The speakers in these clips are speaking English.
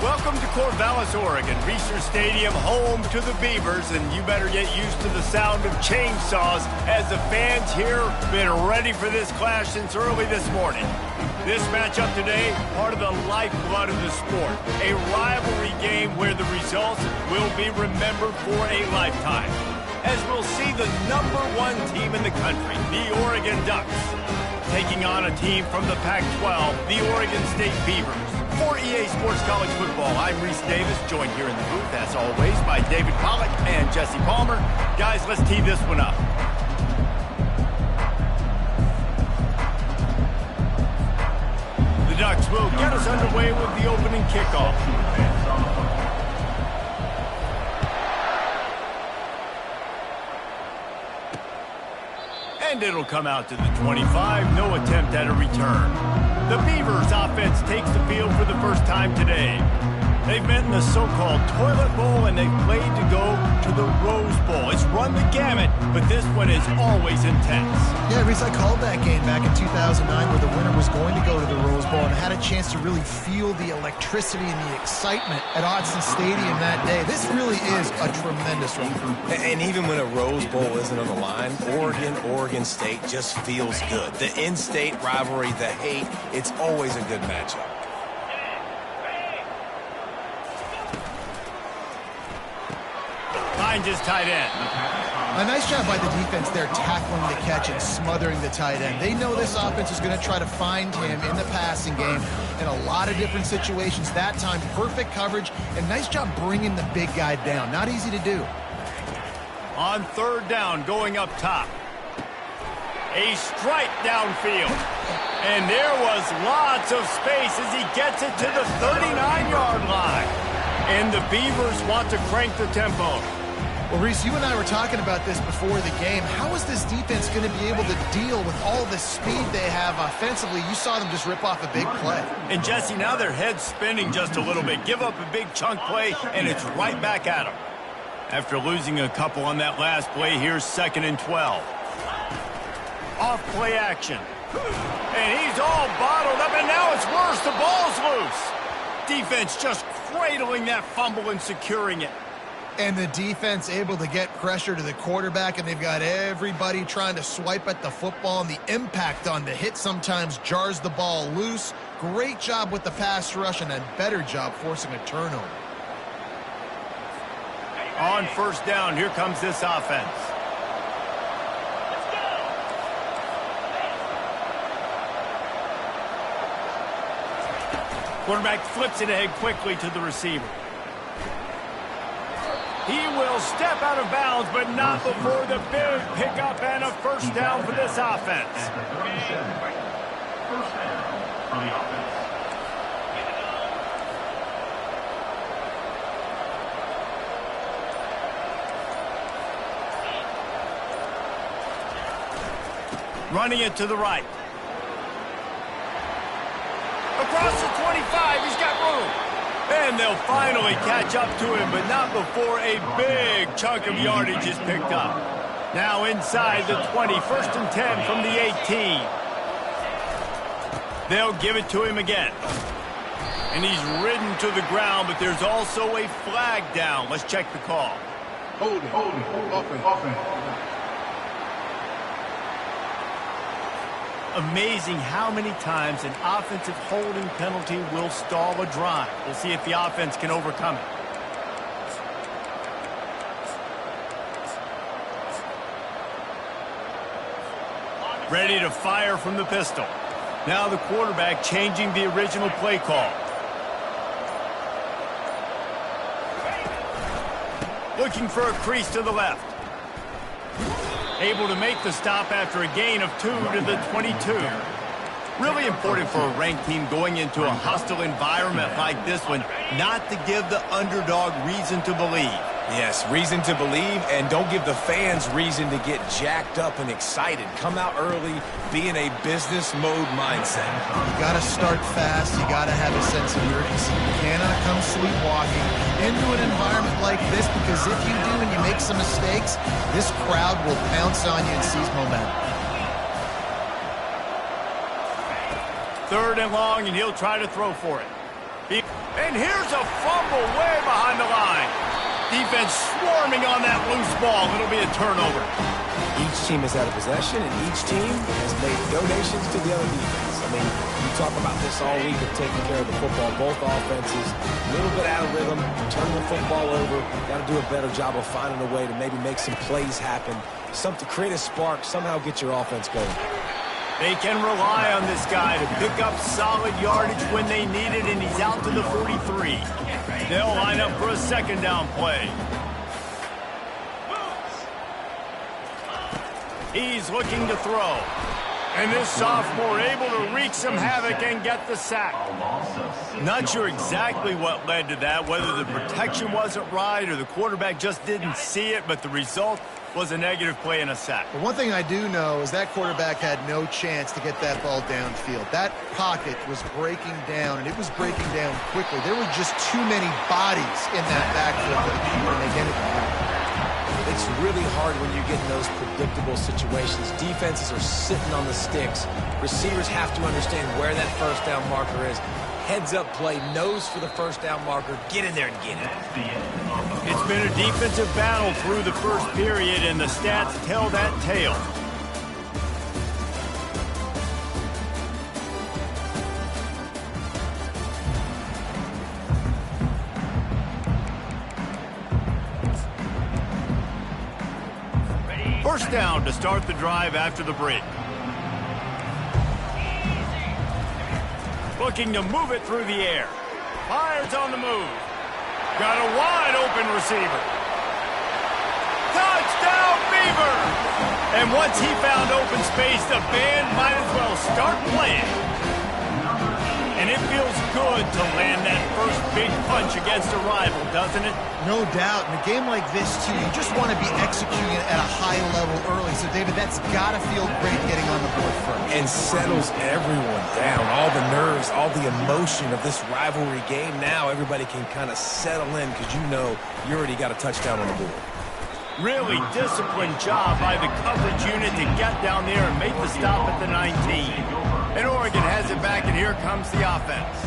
Welcome to Corvallis, Oregon, Research Stadium, home to the Beavers, and you better get used to the sound of chainsaws as the fans here have been ready for this clash since early this morning. This matchup today, part of the lifeblood of the sport, a rivalry game where the results will be remembered for a lifetime, as we'll see the #1 team in the country, the Oregon Ducks, taking on a team from the Pac-12, the Oregon State Beavers. For EA Sports College Football, I'm Reese Davis, joined here in the booth, as always, by David Pollack and Jesse Palmer. Guys, let's tee this one up. The Ducks will get us underway with the opening kickoff. And it'll come out to the 25, no attempt at a return. The Beavers offense takes the field for the first time today. They've met in the so-called Toilet Bowl, and they've played to go to the Rose Bowl. It's run the gamut, but this one is always intense. Yeah, Reese, I called that game back in 2009 where the winner was going to go to the Rose Bowl, and I had a chance to really feel the electricity and the excitement at Autzen Stadium that day. This really is a tremendous rivalry. And even when a Rose Bowl isn't on the line, Oregon State just feels good. The in-state rivalry, the hate, it's always a good matchup. Finds his tight end. A nice job by the defense there, tackling the catch and smothering the tight end. They know this offense is going to try to find him in the passing game in a lot of different situations. That time, perfect coverage, and nice job bringing the big guy down. Not easy to do. On third down, going up top. A strike downfield. And there was lots of space as he gets it to the 39-yard line. And the Beavers want to crank the tempo. Well, Reese, you and I were talking about this before the game. How is this defense going to be able to deal with all the speed they have offensively? You saw them just rip off a big play. And, Jesse, now their head's spinning just a little bit. Give up a big chunk play, and it's right back at them. After losing a couple on that last play, here's 2nd and 12. Off play action. And he's all bottled up, and now it's worse. The ball's loose. Defense just cradling that fumble and securing it. And the defense able to get pressure to the quarterback, and they've got everybody trying to swipe at the football, and the impact on the hit sometimes jars the ball loose. Great job with the pass rush, and a better job forcing a turnover. On first down, here comes this offense. Quarterback flips it ahead quickly to the receiver. He will step out of bounds, but not before the big pickup and a first down for this offense. First down on the offense. Running it to the right. Across the 25, he's got room. And they'll finally catch up to him, but not before a big chunk of yardage is picked up. Now inside the 20, 1st and 10 from the 18. They'll give it to him again. And he's ridden to the ground, but there's also a flag down. Let's check the call. Holding. Offense. Amazing how many times an offensive holding penalty will stall a drive. We'll see if the offense can overcome it. Ready to fire from the pistol. Now the quarterback changing the original play call. Looking for a crease to the left. Able to make the stop after a gain of 2 to the 22. Really important for a ranked team going into a hostile environment like this one not to give the underdog reason to believe. Yes, reason to believe, and don't give the fans reason to get jacked up and excited. Come out early, be in a business mode mindset. You got to start fast. You got to have a sense of urgency. You cannot come sleepwalking into an environment like this, because if you do and you make some mistakes, this crowd will pounce on you and seize momentum. 3rd and long, and he'll try to throw for it. And here's a fumble way behind the line. Defense swarming on that loose ball. It'll be a turnover. Each team has had a possession, and each team has made donations to the other defense. I mean, you talk about this all week of taking care of the football. Both offenses, a little bit out of rhythm, turn the football over. Got to do a better job of finding a way to maybe make some plays happen. Something to create a spark, somehow get your offense going. They can rely on this guy to pick up solid yardage when they need it, and he's out to the 43. They'll line up for a 2nd down play. He's looking to throw. And this sophomore able to wreak some havoc and get the sack. Not sure exactly what led to that, whether the protection wasn't right or the quarterback just didn't see it, but the result was a negative play and a sack. But one thing I do know is that quarterback had no chance to get that ball downfield. That pocket was breaking down, and it was breaking down quickly. There were just too many bodies in that backfield for the keeper to make anything happen. It's really hard when you get in those predictable situations. Defenses are sitting on the sticks. Receivers have to understand where that 1st down marker is. Heads-up play, nose for the 1st down marker. Get in there and get it. It's been a defensive battle through the 1st period, and the stats tell that tale. First down to start the drive after the break. Looking to move it through the air. Fires on the move. Got a wide open receiver. Touchdown, Beaver! And once he found open space, the band might as well start playing. And it feels good to land that first big punch against a rival, doesn't it? No doubt. In a game like this, too, you just want to be executing it at a high level early. So, David, that's got to feel great getting on the board first. And settles everyone down. All the nerves, all the emotion of this rivalry game. Now everybody can kind of settle in because you know you already got a touchdown on the board. Really disciplined job by the coverage unit to get down there and make the stop at the 19. And Oregon has it back, and here comes the offense.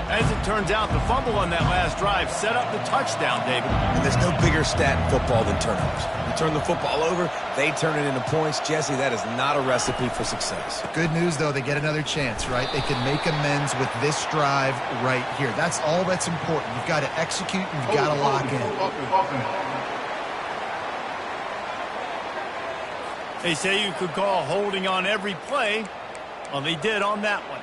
As it turns out, the fumble on that last drive set up the touchdown, David. And there's no bigger stat in football than turnovers. You turn the football over, they turn it into points. Jesse, that is not a recipe for success. Good news, though, they get another chance, right? They can make amends with this drive right here. That's all that's important. You've got to execute, and you've got to lock in. They say you could call holding on every play. Well, they did on that one.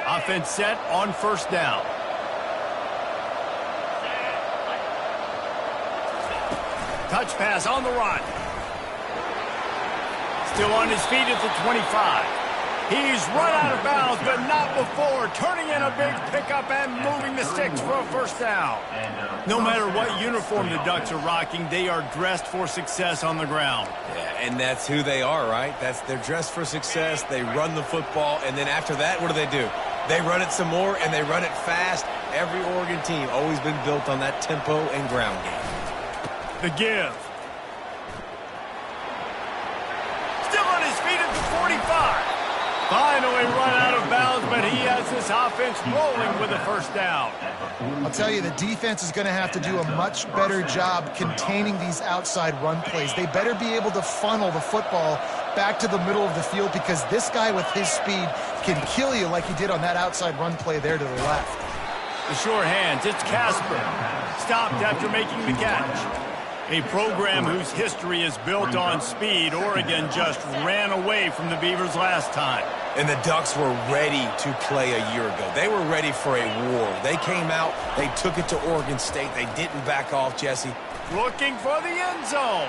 Offense set on 1st down. Touch pass on the run. Still on his feet at the 25. He's run out of bounds, but not before turning in a big pickup and moving the sticks for a 1st down. No matter what uniform the Ducks are rocking, they are dressed for success on the ground. Yeah, and that's who they are, right? They're dressed for success. They run the football, and then after that, what do? They run it some more, and they run it fast. Every Oregon team always been built on that tempo and ground game. The give. Still on his feet at the 45. Finally run out of bounds, but he has this offense rolling with a 1st down. I'll tell you, the defense is going to have to do a much better job containing these outside run plays. They better be able to funnel the football back to the middle of the field, because this guy with his speed can kill you like he did on that outside run play there to the left. The sure hands, it's Casper. Stopped after making the catch. A program whose history is built on speed. Oregon just ran away from the Beavers last time. And the Ducks were ready to play a year ago. They were ready for a war. They came out, they took it to Oregon State. They didn't back off, Jesse. Looking for the end zone.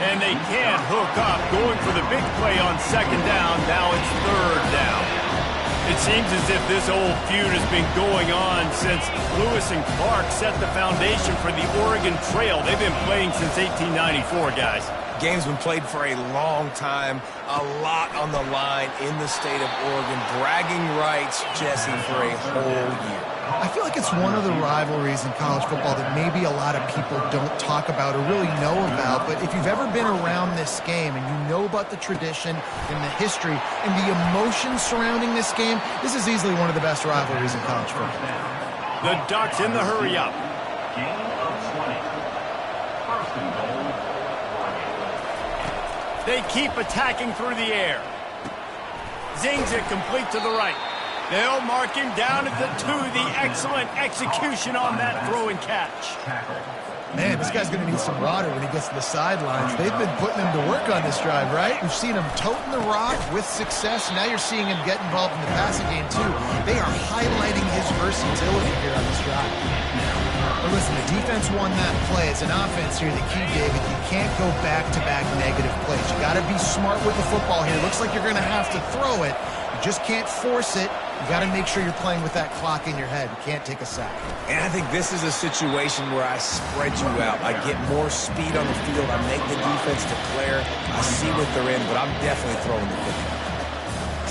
And they can't hook up. Going for the big play on 2nd down. Now it's 3rd down. It seems as if this old feud has been going on since Lewis and Clark set the foundation for the Oregon Trail. They've been playing since 1894, guys. Game's been played for a long time, a lot on the line in the state of Oregon. Bragging rights, Jesse, for a whole year. I feel like it's one of the rivalries in college football that maybe a lot of people don't talk about or really know about. But if you've ever been around this game and you know about the tradition and the history and the emotion surrounding this game, this is easily one of the best rivalries in college football. The Ducks in the hurry-up. Gain of 20. First and goal. They keep attacking through the air. Zings it complete to the right. They'll mark him down at the 2. The excellent execution on that throw and catch. Man, this guy's going to need some water when he gets to the sidelines. They've been putting him to work on this drive, right? We've seen him toting the rock with success. Now you're seeing him get involved in the passing game, too. They are highlighting his versatility here on this drive. But listen, the defense won that play. As an offense here, the key, David, you can't go back-to-back negative plays. You got to be smart with the football here. Looks like you're going to have to throw it. You just can't force it. You got to make sure you're playing with that clock in your head. You can't take a sack. And I think this is a situation where I spread you out. I get more speed on the field. I make the defense declare. I see what they're in, but I'm definitely throwing the football.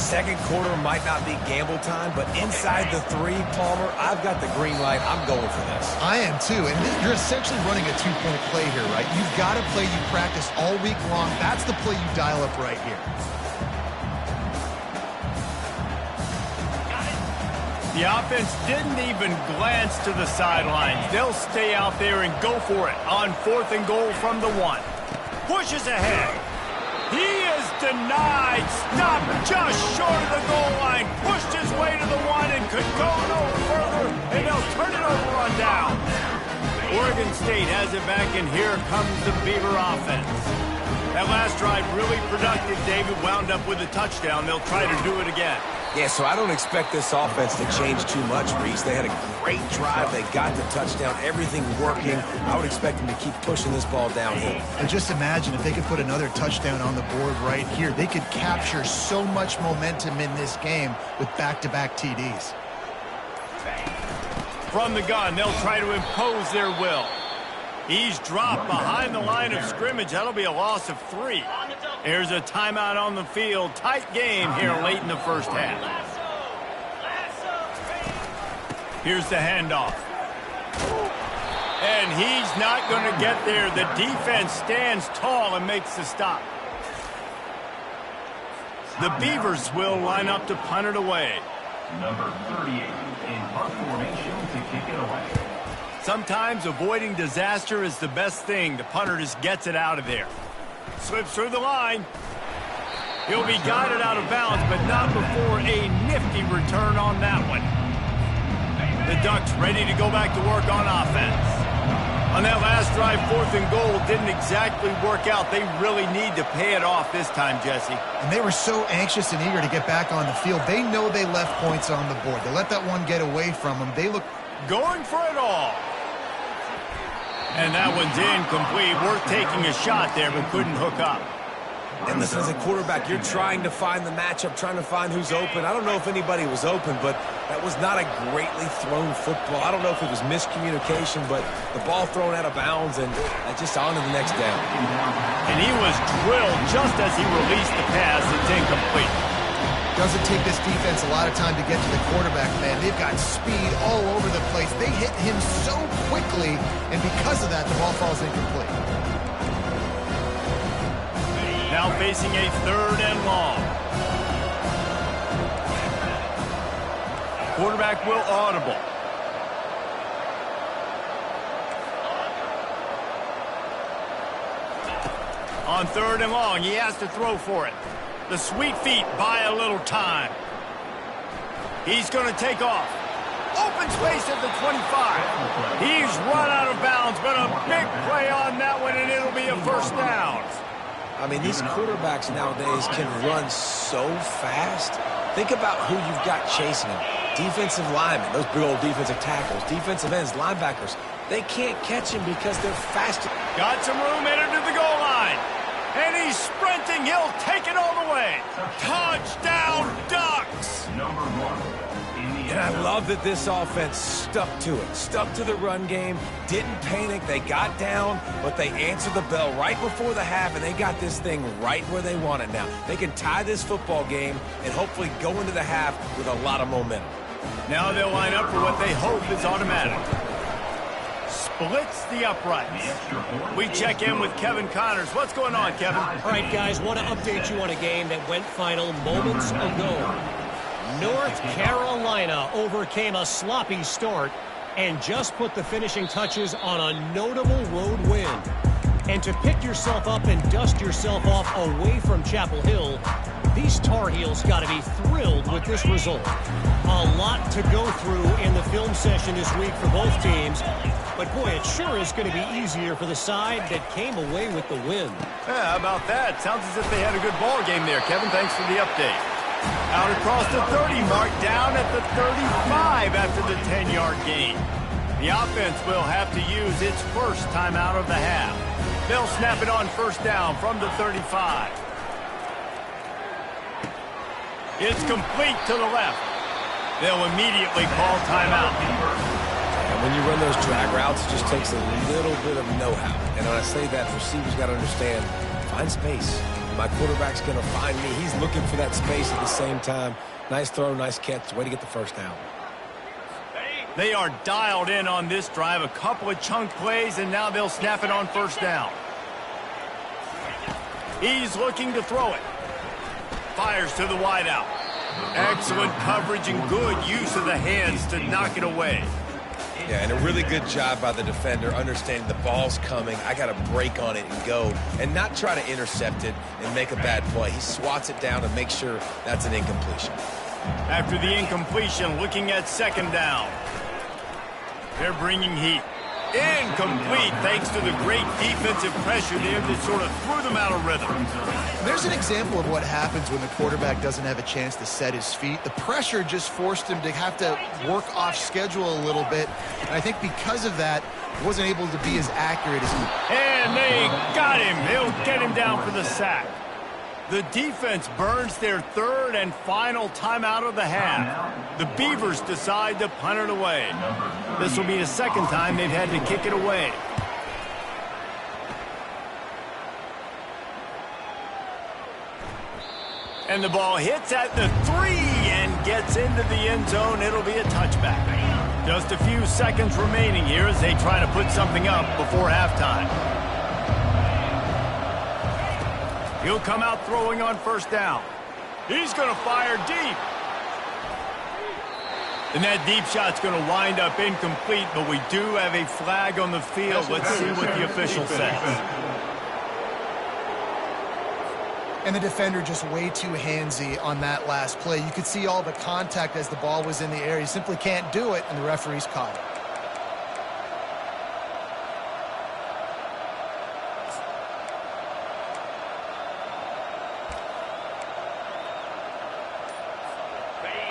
Second quarter might not be gamble time, but inside the 3, Palmer, I've got the green light. I'm going for this. I am too, and you're essentially running a 2-point play here, right? You've got a play you practice all week long. That's the play you dial up right here. The offense didn't even glance to the sidelines. They'll stay out there and go for it on 4th and goal from the 1. Pushes ahead. He is denied. Stopped just short of the goal line. Pushed his way to the 1 and could go no further. And they'll turn it over on down. Oregon State has it back, and here comes the Beaver offense. That last drive really productive. David wound up with a touchdown. They'll try to do it again. Yeah, so I don't expect this offense to change too much, Reese. They had a great drive. They got the touchdown. Everything working. I would expect them to keep pushing this ball downhill. And just imagine if they could put another touchdown on the board right here. They could capture so much momentum in this game with back-to-back TDs. From the gun, they'll try to impose their will. He's dropped behind the line of scrimmage. That'll be a loss of 3. There's a timeout on the field. Tight game here late in the first half. Here's the handoff. And he's not going to get there. The defense stands tall and makes the stop. The Beavers will line up to punt it away. Number 38 in punt formation to kick it away. Sometimes avoiding disaster is the best thing. The punter just gets it out of there. Slips through the line. He'll be guided out of bounds, but not before a nifty return on that one. The Ducks ready to go back to work on offense. On that last drive, 4th and goal didn't exactly work out. They really need to pay it off this time, Jesse. And they were so anxious and eager to get back on the field. They know they left points on the board. They let that one get away from them. They look going for it all. And that one's incomplete. Worth taking a shot there, but couldn't hook up. And listen, as a quarterback, you're trying to find the matchup, trying to find who's open. I don't know if anybody was open, but that was not a greatly thrown football. I don't know if it was miscommunication, but the ball thrown out of bounds and just on to the next down. And he was drilled just as he released the pass. It's incomplete. Doesn't take this defense a lot of time to get to the quarterback, man. They've got speed all over the place. They hit him so quickly, and because of that, the ball falls incomplete. Now facing a 3rd and long. Quarterback will audible. On 3rd and long, he has to throw for it. The sweet feet buy a little time. He's going to take off. Open space at the 25. He's run out of bounds, but a big play on that one, and it'll be a first down. I mean, these quarterbacks nowadays can run so fast. Think about who you've got chasing them. Defensive linemen, those big old defensive tackles, defensive ends, linebackers. They can't catch him because they're faster. Got some room headed to the goal line. And he's sprinting. He'll take it all the way. Touchdown, Ducks! Number 1. And I love that this offense stuck to it, stuck to the run game, didn't panic. They got down, but they answered the bell right before the half, and they got this thing right where they want it now. They can tie this football game and hopefully go into the half with a lot of momentum. Now they'll line up for what they hope is automatic. Splits the uprights. We check in with Kevin Connors. What's going on, Kevin? All right, guys, want to update you on a game that went final moments ago. North Carolina overcame a sloppy start and just put the finishing touches on a notable road win. And to pick yourself up and dust yourself off away from Chapel Hill, these Tar Heels got to be thrilled with this result. A lot to go through in the film session this week for both teams, but boy, it sure is going to be easier for the side that came away with the win. Yeah, how about that? Sounds as if they had a good ball game there, Kevin. Thanks for the update. Out across the 30 mark, down at the 35 after the 10-yard gain. The offense will have to use its first time out of the half. They'll snap it on first down from the 35. It's complete to the left. They'll immediately call timeout. And when you run those drag routes, it just takes a little bit of know-how. And when I say that, receivers got to understand, find space. My quarterback's going to find me. He's looking for that space at the same time. Nice throw, nice catch. Way to get the first down. They are dialed in on this drive. A couple of chunk plays, and now they'll snap it on first down. He's looking to throw it. Fires to the wideout. Excellent coverage and good use of the hands to knock it away. Yeah, and a really good job by the defender, understanding the ball's coming. I got to break on it and go, and not try to intercept it and make a bad play. He swats it down and makes sure that's an incompletion. After the incompletion, looking at second down. They're bringing heat. Incomplete, thanks to the great defensive pressure there that sort of threw them out of rhythm. There's an example of what happens when the quarterback doesn't have a chance to set his feet. The pressure just forced him to have to work off schedule a little bit. And I think because of that, he wasn't able to be as accurate as he... And they got him. They'll get him down for the sack. The defense burns their third and final timeout of the half. The Beavers decide to punt it away. This will be the second time they've had to kick it away. And the ball hits at the 3 and gets into the end zone. It'll be a touchback. Just a few seconds remaining here as they try to put something up before halftime. He'll come out throwing on first down. He's going to fire deep. And that deep shot's going to wind up incomplete, but we do have a flag on the field. Let's see what the official says. And the defender just way too handsy on that last play. You could see all the contact as the ball was in the air. He simply can't do it, and the referee's caught it.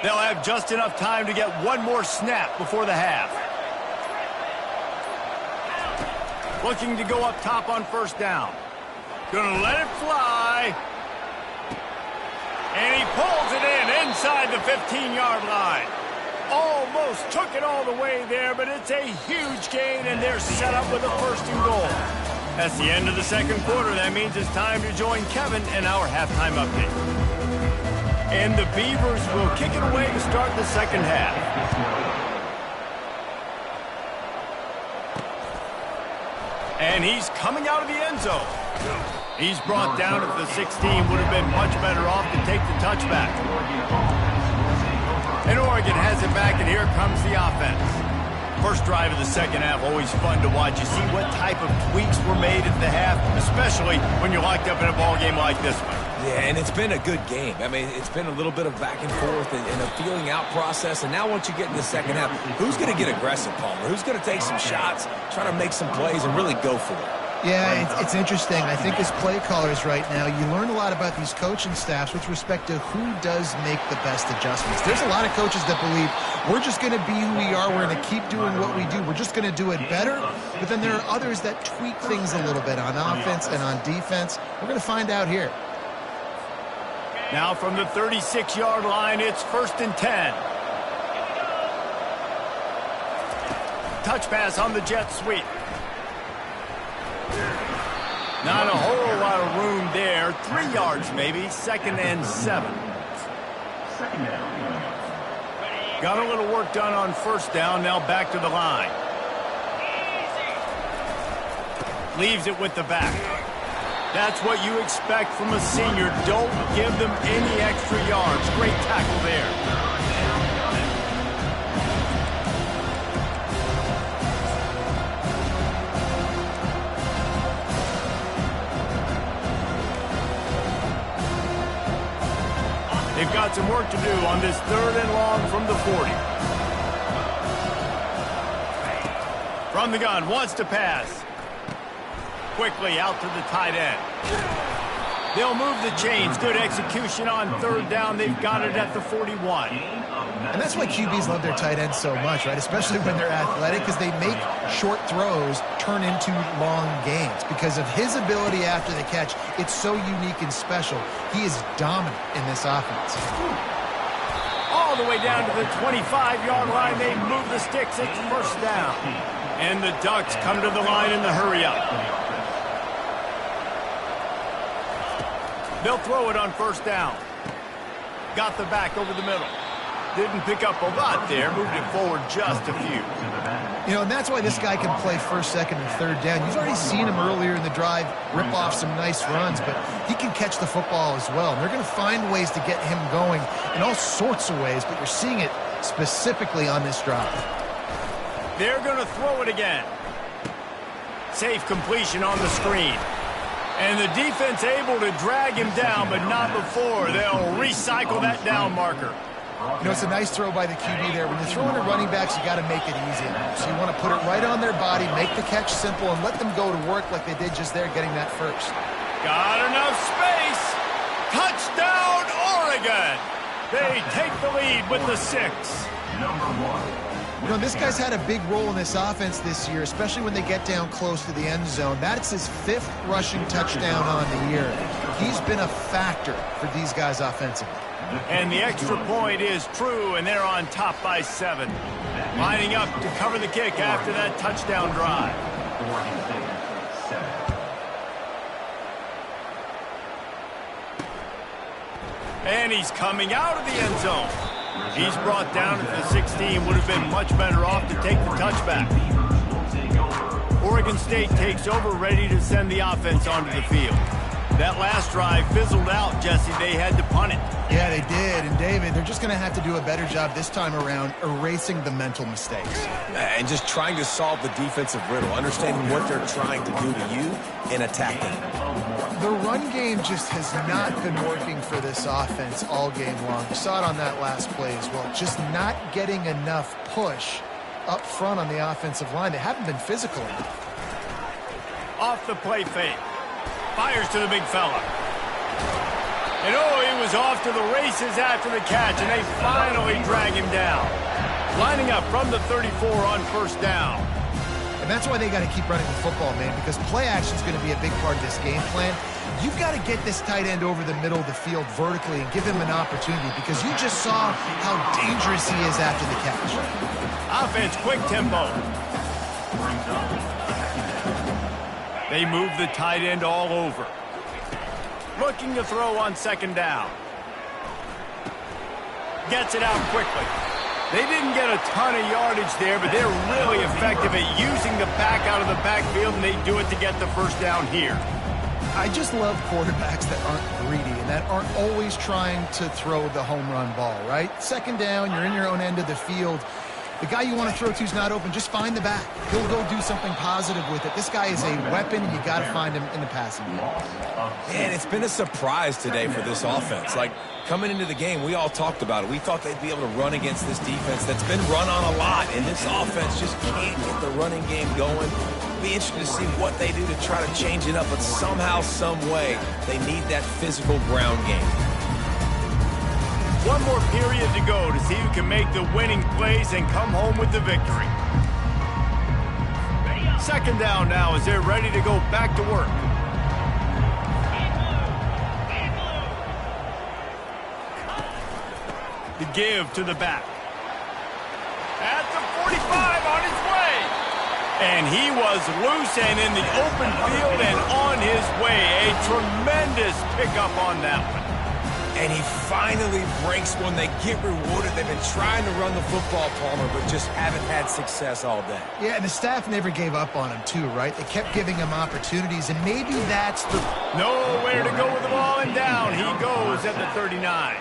They'll have just enough time to get one more snap before the half. Looking to go up top on first down. Gonna let it fly. And he pulls it in inside the 15-yard line. Almost took it all the way there, but it's a huge gain, and they're set up with a first and goal. That's the end of the second quarter. That means it's time to join Kevin in our halftime update. And the Beavers will kick it away to start the second half. And he's coming out of the end zone. He's brought down at the 16. Would have been much better off to take the touchback. And Oregon has it back, and here comes the offense. First drive of the second half, always fun to watch. You see what type of tweaks were made at the half, especially when you're locked up in a ball game like this one. Yeah, and it's been a good game. I mean, it's been a little bit of back and forth and a feeling out process. And now once you get in the second half, who's going to get aggressive, Palmer? Who's going to take some shots, try to make some plays, and really go for it? Yeah, it's interesting. I think as play callers right now, you learn a lot about these coaching staffs with respect to who does make the best adjustments. There's a lot of coaches that believe we're just going to be who we are. We're going to keep doing what we do. We're just going to do it better. But then there are others that tweak things a little bit on offense and on defense. We're going to find out here. Now from the 36-yard line, it's 1st and 10. Touch pass on the jet sweep. Not a whole lot of room there. 3 yards maybe. 2nd and 7. Got a little work done on 1st down. Now back to the line. Leaves it with the back. That's what you expect from a senior. Don't give them any extra yards. Great tackle there. They've got some work to do on this 3rd and long from the 40. From the gun, wants to pass. Quickly out to the tight end. They'll move the chains. Good execution on 3rd down. They've got it at the 41. And that's why QBs love their tight ends so much, right? Especially when they're athletic, because they make short throws turn into long gains. Because of his ability after the catch, it's so unique and special. He is dominant in this offense. All the way down to the 25-yard line. They move the sticks. It's 1st down. And the Ducks come to the line in the hurry-up. They'll throw it on 1st down. Got the back over the middle. Didn't pick up a lot there. Moved it forward just a few. You know, and that's why this guy can play 1st, 2nd, and 3rd down. You've already seen him earlier in the drive rip off some nice runs, but he can catch the football as well. And they're going to find ways to get him going in all sorts of ways, but you're seeing it specifically on this drive. They're going to throw it again. Safe completion on the screen. And the defense able to drag him down, but not before. They'll recycle that down marker. You know, it's a nice throw by the QB there. When you're throwing to running backs, you got to make it easy. So you want to put it right on their body, make the catch simple, and let them go to work like they did just there, getting that 1st. Got enough space. Touchdown, Oregon. They take the lead with the 6. You know, this guy's had a big role in this offense this year, especially when they get down close to the end zone. That's his 5th rushing touchdown on the year. He's been a factor for these guys offensively. And the extra point is true, and they're on top by 7. Lining up to cover the kick after that touchdown drive. And he's coming out of the end zone. He's brought down at the 16. Would have been much better off to take the touchback. Oregon State takes over, ready to send the offense onto the field. That last drive fizzled out, Jesse. They had to punt it. Yeah, they did. And, David, they're just going to have to do a better job this time around erasing the mental mistakes. And just trying to solve the defensive riddle, understanding what they're trying to do to you and attacking. The run game just has not been working for this offense all game long. You saw it on that last play as well. Just not getting enough push up front on the offensive line. They haven't been physical enough. Off the play fake. Fires to the big fella. And he was off to the races after the catch, and they finally drag him down. Lining up from the 34 on 1st down. And that's why they got to keep running the football, man, because play action is going to be a big part of this game plan. You've got to get this tight end over the middle of the field vertically and give him an opportunity, because you just saw how dangerous he is after the catch. Offense, quick tempo. They move the tight end all over. Looking to throw on 2nd down. Gets it out quickly. They didn't get a ton of yardage there, but they're really effective at using the back out of the backfield, and they do it to get the 1st down here. I just love quarterbacks that aren't greedy and that aren't always trying to throw the home run ball, right? 2nd down, you're in your own end of the field. The guy you want to throw to is not open. Just find the back. He'll go do something positive with it. This guy is a weapon, and you got to find him in the passing game. Man, it's been a surprise today for this offense. Like, coming into the game, we all talked about it. We thought they'd be able to run against this defense that's been run on a lot, and this offense just can't get the running game going. Be interested to see what they do to try to change it up, but somehow, some way, they need that physical ground game. One more period to go to see who can make the winning plays and come home with the victory. Second down now as they're ready to go back to work. The give to the back. At the 45 on his way. And he was loose and in the open field and on his way. A tremendous pickup on that one. And he finally breaks one. They get rewarded. They've been trying to run the football, Palmer, but just haven't had success all day. Yeah, and the staff never gave up on him, too, right? They kept giving him opportunities, and maybe that's the... Nowhere to go with the ball, and down he goes at the 39.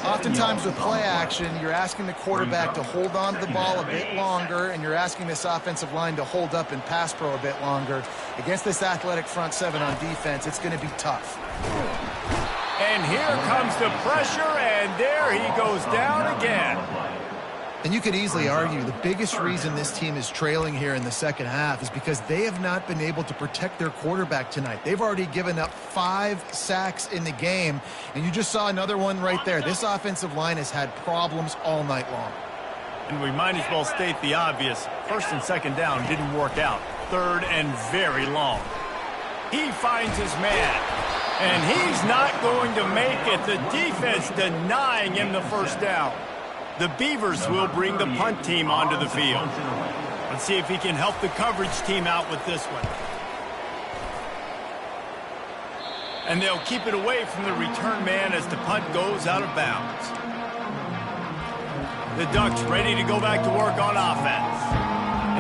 Oftentimes with play action, you're asking the quarterback to hold on to the ball a bit longer, and you're asking this offensive line to hold up in pass pro a bit longer. Against this athletic front seven on defense, it's going to be tough. And here comes the pressure, and there he goes down again. And you could easily argue the biggest reason this team is trailing here in the second half is because they have not been able to protect their quarterback tonight. They've already given up 5 sacks in the game, and you just saw another one right there. This offensive line has had problems all night long. And we might as well state the obvious. First and second down didn't work out. Third and very long. He finds his man. And he's not going to make it. The defense denying him the first down. The Beavers will bring the punt team onto the field. Let's see if he can help the coverage team out with this one. And they'll keep it away from the return man as the punt goes out of bounds. The Ducks ready to go back to work on offense.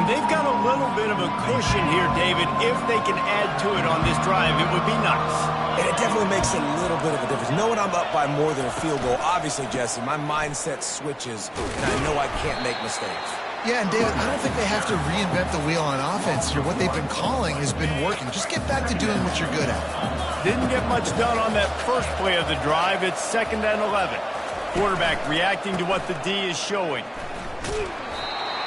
And they've got a little bit of a cushion here, David. If they can add to it on this drive, it would be nice. And it definitely makes a little bit of a difference. Knowing I'm up by more than a field goal, obviously, Jesse, my mindset switches, and I know I can't make mistakes. Yeah, and David, I don't think they have to reinvent the wheel on offense here. What they've been calling has been working. Just get back to doing what you're good at. Didn't get much done on that first play of the drive. It's 2nd and 11. Quarterback reacting to what the D is showing.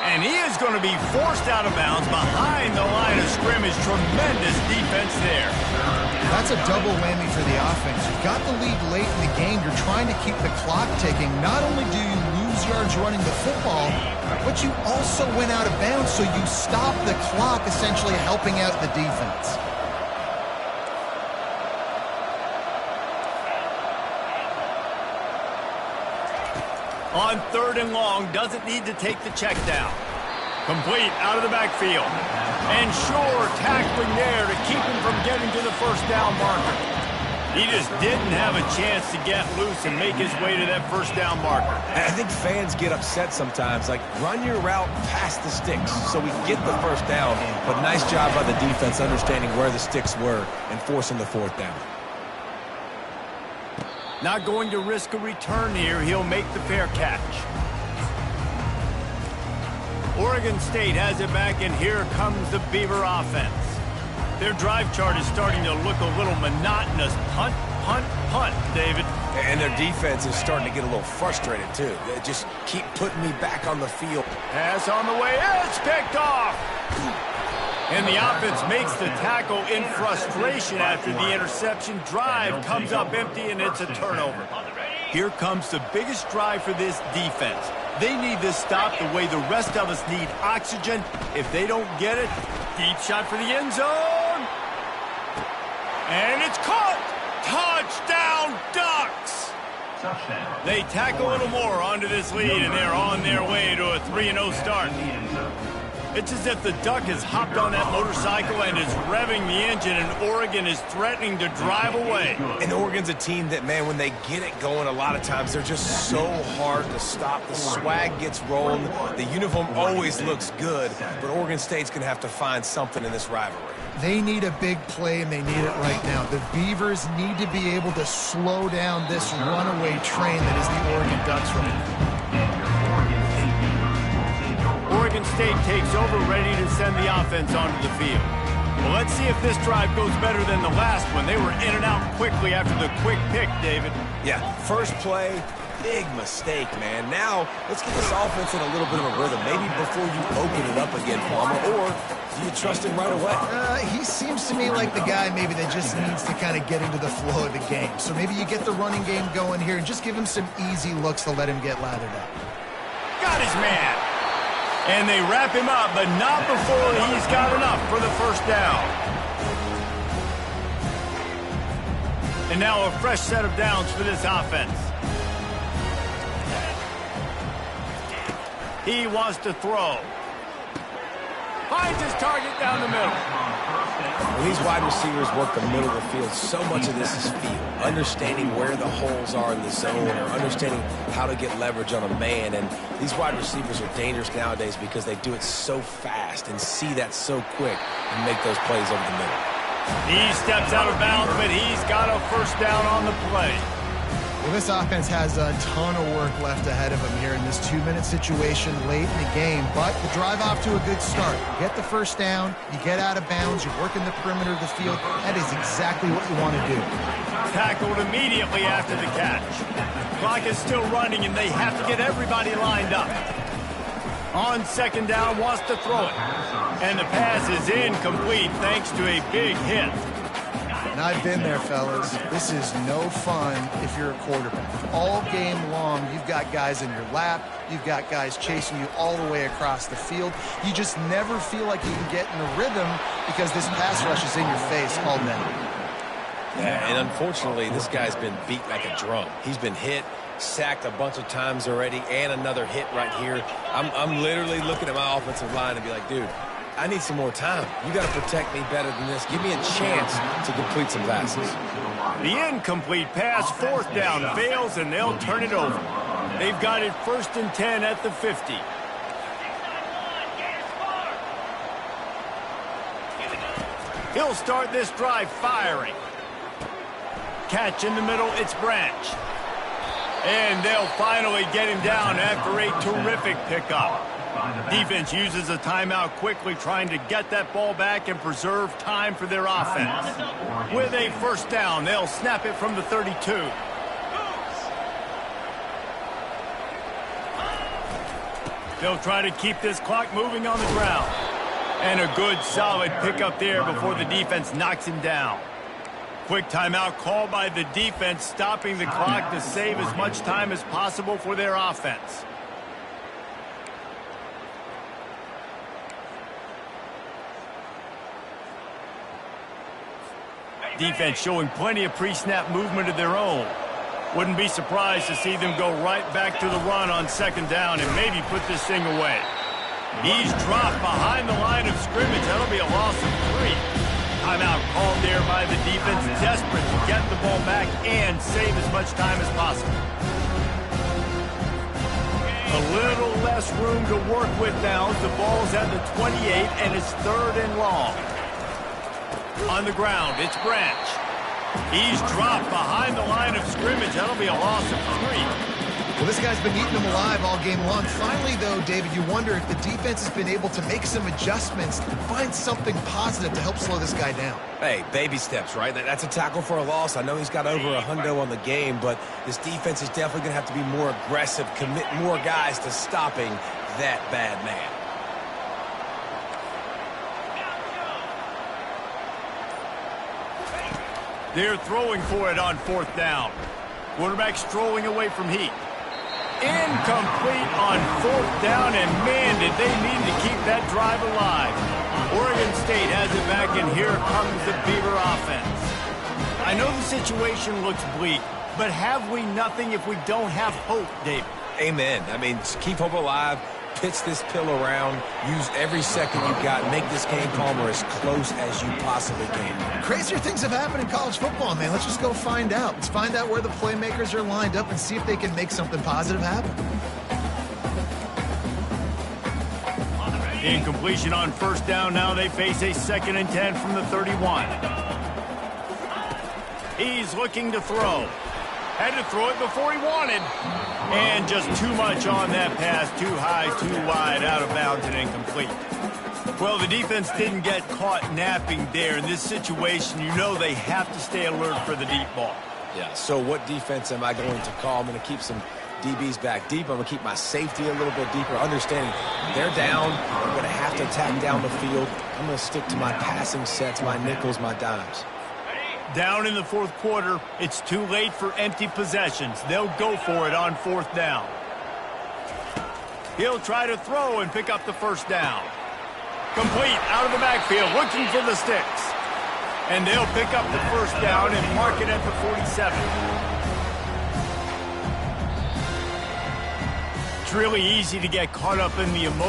And he is going to be forced out of bounds behind the line of scrimmage. Tremendous defense there. That's a double whammy for the offense. You've got the lead late in the game. You're trying to keep the clock ticking. Not only do you lose yards running the football, but you also went out of bounds, so you stop the clock, essentially helping out the defense. On 3rd and long, doesn't need to take the check down. Complete out of the backfield. And Shore tackling there to keep him from getting to the first down marker. He just didn't have a chance to get loose and make his way to that first down marker. And I think fans get upset sometimes, like run your route past the sticks so we get the first down. But nice job by the defense understanding where the sticks were and forcing the 4th down. Not going to risk a return here. He'll make the fair catch. Oregon State has it back, and here comes the Beaver offense. Their drive chart is starting to look a little monotonous. Punt, punt, punt, David. And their defense is starting to get a little frustrated, too. They just keep putting me back on the field. Pass on the way. It's picked off. And the offense makes the tackle in frustration after the interception. Drive comes up empty, and it's a turnover. Here comes the biggest drive for this defense. They need this stop the way the rest of us need oxygen. If they don't get it, deep shot for the end zone. And it's caught. Touchdown, Ducks. They tack a little more onto this lead, and they're on their way to a 3-0 start. It's as if the Duck has hopped on that motorcycle and is revving the engine, and Oregon is threatening to drive away. And Oregon's a team that, man, when they get it going, a lot of times they're just so hard to stop. The swag gets rolling. The uniform always looks good, but Oregon State's going to have to find something in this rivalry. They need a big play, and they need it right now. The Beavers need to be able to slow down this runaway train that is the Oregon Ducks right now. Oregon State takes over, ready to send the offense onto the field. Well, let's see if this drive goes better than the last one. They were in and out quickly after the quick pick, David. Yeah, first play, big mistake, man. Now, let's get this offense in a little bit of a rhythm. Maybe before you open it up again, Palmer, or do you trust him right away? He seems to me like the guy maybe that just needs to kind of get into the flow of the game. So maybe you get the running game going here and just give him some easy looks to let him get lathered up. Got his man. And they wrap him up, but not before he's got enough for the first down. And now a fresh set of downs for this offense. He wants to throw. Finds his target down the middle. When these wide receivers work the middle of the field, so much of this is feel. Understanding where the holes are in the zone or understanding how to get leverage on a man. And these wide receivers are dangerous nowadays because they do it so fast and see that so quick and make those plays over the middle. He steps out of bounds, but he's got a first down on the play. Well, this offense has a ton of work left ahead of them here in this 2-minute situation late in the game, but the drive off to a good start. You get the first down, you get out of bounds, you're working the perimeter of the field. That is exactly what you want to do. Tackled immediately after the catch. Clock is still running, and they have to get everybody lined up. On second down, wants to throw it. And the pass is incomplete thanks to a big hit. And I've been there, fellas. This is no fun if you're a quarterback. All game long, you've got guys in your lap. You've got guys chasing you all the way across the field. You just never feel like you can get in a rhythm because this pass rush is in your face all day. Yeah, and unfortunately, this guy's been beat like a drum. He's been hit, sacked a bunch of times already, and another hit right here. I'm literally looking at my offensive line and be like, dude, I need some more time. You got to protect me better than this. Give me a chance to complete some passes. The incomplete pass, fourth down, fails, and they'll turn it over. They've got it 1st and 10 at the 50. He'll start this drive firing. Catch in the middle, it's Branch. And they'll finally get him down after a terrific pickup. Defense uses a timeout quickly, trying to get that ball back and preserve time for their offense. With a first down, they'll snap it from the 32. They'll try to keep this clock moving on the ground. And a good, solid pickup there before the defense knocks him down. Quick timeout called by the defense, stopping the clock to save as much time as possible for their offense. Defense showing plenty of pre-snap movement of their own. Wouldn't be surprised to see them go right back to the run on second down and maybe put this thing away. He's dropped behind the line of scrimmage. That'll be a loss of 3. Timeout called there by the defense, desperate to get the ball back and save as much time as possible. A little less room to work with now. The ball's at the 28 and it's 3rd and long. On the ground, it's Branch. He's dropped behind the line of scrimmage. That'll be a loss of 3. Well, this guy's been eating them alive all game long. Finally, though, David, you wonder if the defense has been able to make some adjustments and find something positive to help slow this guy down. Hey, baby steps, right? That's a tackle for a loss. I know he's got over $100 on the game, but this defense is definitely going to have to be more aggressive, commit more guys to stopping that bad man. They're throwing for it on 4th down. Quarterback strolling away from Hnic. Incomplete on 4th down, and man, did they need to keep that drive alive. Oregon State has it back, and here comes the Beaver offense. I know the situation looks bleak, but have we nothing if we don't have hope, David? Amen. I mean, keep hope alive. Pitch this pill around, use every second you've got, make this game, Palmer, as close as you possibly can. Crazier things have happened in college football, man. Let's just go find out. Let's find out where the playmakers are lined up and see if they can make something positive happen. Incompletion on 1st down. Now they face a 2nd and 10 from the 31. He's looking to throw. Had to throw it before he wanted. And just too much on that pass. Too high, too wide, out of bounds, and incomplete. Well, the defense didn't get caught napping there. In this situation, you know they have to stay alert for the deep ball. Yeah, so what defense am I going to call? I'm going to keep some DB's back deep. I'm going to keep my safety a little bit deeper, understanding they're down. I'm going to have to attack down the field. I'm going to stick to my passing sets, my nickels, my dimes. Down in the fourth quarter, it's too late for empty possessions. They'll go for it on fourth down. He'll try to throw and pick up the first down. Complete out of the backfield, looking for the sticks. And they'll pick up the first down and mark it at the 47. It's really easy to get caught up in the emotion.